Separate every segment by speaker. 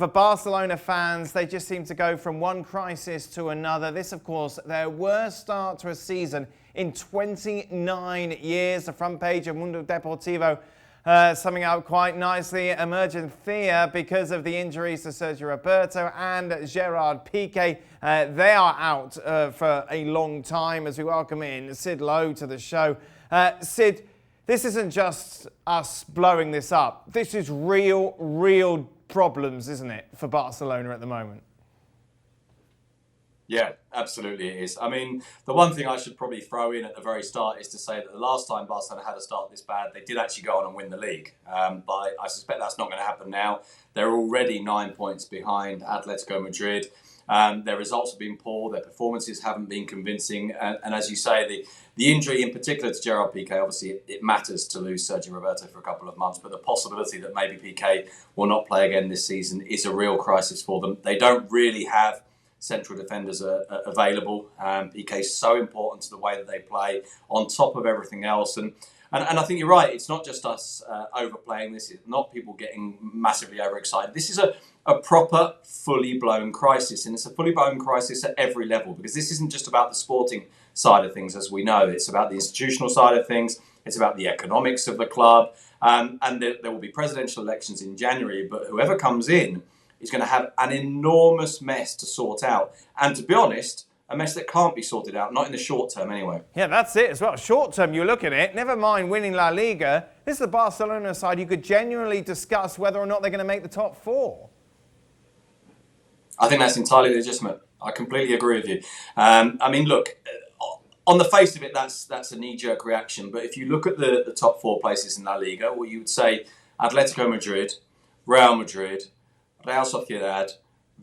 Speaker 1: For Barcelona fans, they just seem to go from one crisis to another. This, of course, their worst start to a season in 29 years. The front page of Mundo Deportivo summing up quite nicely. Emergencia because of the injuries to Sergio Roberto and Gerrard Piqué. They are out for a long time as we welcome in Sid Lowe to the show. Sid, this isn't just us blowing this up. This is real problems, isn't it, for Barcelona at the moment?
Speaker 2: Yeah, absolutely it is. I mean, the one thing I should probably throw in at the very start is to say that the last time Barcelona had a start this bad, they did actually go on and win the league. But I suspect that's not going to happen now. They're already 9 points behind Atletico Madrid. Their results have been poor. Their performances haven't been convincing. And as you say, the injury in particular to Gerrard Piqué, obviously it matters to lose Sergio Roberto for a couple of months. But the possibility that maybe Piqué will not play again this season is a real crisis for them. They don't really have central defenders available. Piqué is so important to the way that they play on top of everything else. And I think you're right. It's not just us overplaying this. It's not people getting massively overexcited. This is a proper, fully blown crisis. And it's a fully blown crisis at every level, because this isn't just about the sporting side of things, as we know. It's about the institutional side of things. It's about the economics of the club. And there will be presidential elections in January. But whoever comes in is going to have an enormous mess to sort out. And to be honest, a mess that can't be sorted out, not in the short term anyway.
Speaker 1: Yeah, that's it as well. Short term, you look at it, never mind winning La Liga, this is the Barcelona side you could genuinely discuss whether or not they're going to make the top four.
Speaker 2: I think that's entirely legitimate. I completely agree with you. I mean, look, on the face of it, that's a knee-jerk reaction. But if you look at the top four places in La Liga, well, you would say Atletico Madrid, Real Madrid, Real Sociedad,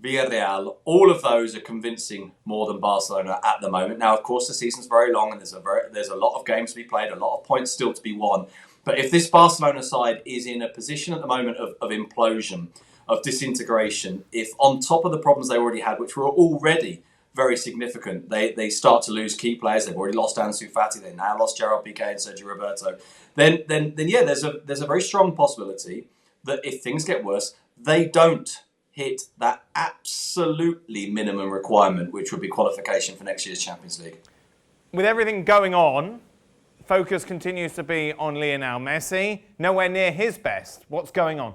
Speaker 2: Villarreal, all of those are convincing more than Barcelona at the moment. Now, of course, the season's very long and there's a lot of games to be played, a lot of points still to be won. But if this Barcelona side is in a position at the moment of implosion, of disintegration, if on top of the problems they already had, which were already very significant, they start to lose key players, they've already lost Ansu Fati, they now lost Gerrard Piqué and Sergio Roberto, then yeah, there's a very strong possibility that if things get worse, they don't hit that absolutely minimum requirement, which would be qualification for next year's Champions League.
Speaker 1: With everything going on, focus continues to be on Lionel Messi. Nowhere near his best. What's going on?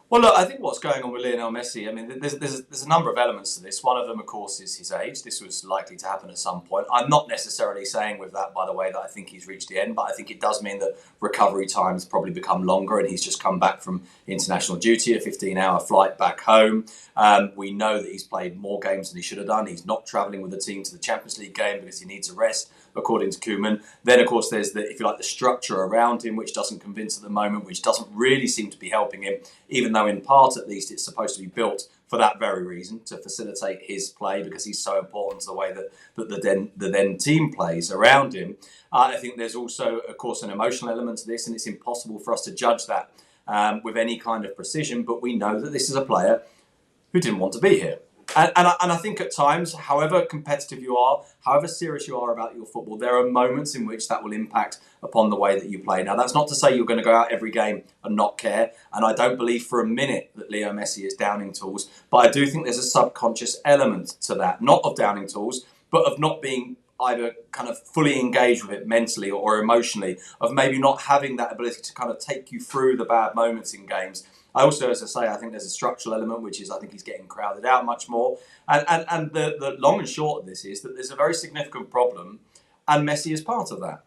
Speaker 2: Well, look, I think what's going on with Lionel Messi, I mean, there's a number of elements to this. One of them, of course, is his age. This was likely to happen at some point. I'm not necessarily saying with that, by the way, that I think he's reached the end, but I think it does mean that recovery times probably become longer, and he's just come back from international duty, a 15-hour flight back home. We know that he's played more games than he should have done. He's not travelling with the team to the Champions League game because he needs a rest, according to Koeman. Then, of course, there's the, if you like, the structure around him, which doesn't convince at the moment, which doesn't really seem to be helping him, even though in part, at least, it's supposed to be built for that very reason, to facilitate his play, because he's so important to the way that the then team plays around him. I think there's also, of course, an emotional element to this, and it's impossible for us to judge that with any kind of precision, but we know that this is a player who didn't want to be here. And I think at times, however competitive you are, however serious you are about your football, there are moments in which that will impact upon the way that you play. Now, that's not to say you're going to go out every game and not care. And I don't believe for a minute that Leo Messi is downing tools. But I do think there's a subconscious element to that, not of downing tools, but of not being either kind of fully engaged with it mentally or emotionally, of maybe not having that ability to kind of take you through the bad moments in games. I also, as I say, I think there's a structural element, which is I think he's getting crowded out much more. And the long and short of this is that there's a very significant problem, and Messi is part of that.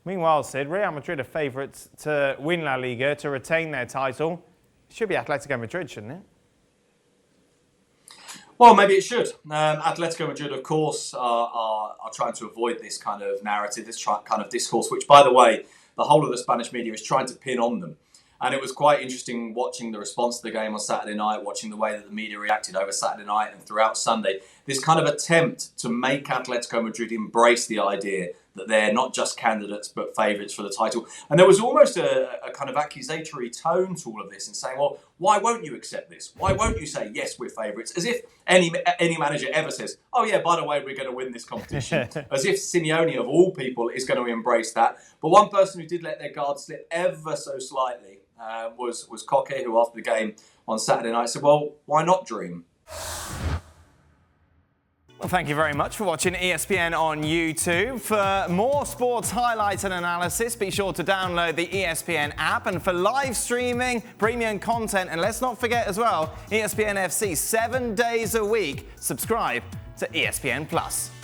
Speaker 1: Meanwhile, Sid, Real Madrid are favourites to win La Liga, to retain their title. It should be Atletico Madrid, shouldn't it?
Speaker 2: Well, maybe it should. Atletico Madrid, of course, are trying to avoid this kind of narrative, this kind of discourse, which, by the way, the whole of the Spanish media is trying to pin on them. And it was quite interesting watching the response to the game on Saturday night, watching the way that the media reacted over Saturday night and throughout Sunday. this kind of attempt to make Atletico Madrid embrace the idea that they're not just candidates but favourites for the title. And there was almost a kind of accusatory tone to all of this and saying, well, why won't you accept this? Why won't you say, yes, we're favourites? As if any manager ever says, oh yeah, by the way, we're going to win this competition. As if Simeone, of all people, is going to embrace that. But one person who did let their guard slip ever so slightly was Koke, who after the game on Saturday night said, well, why not dream?
Speaker 1: Well, thank you very much for watching ESPN on YouTube. For more sports highlights and analysis, be sure to download the ESPN app. And for live streaming, premium content, and let's not forget as well, ESPN FC 7 days a week. Subscribe to ESPN+.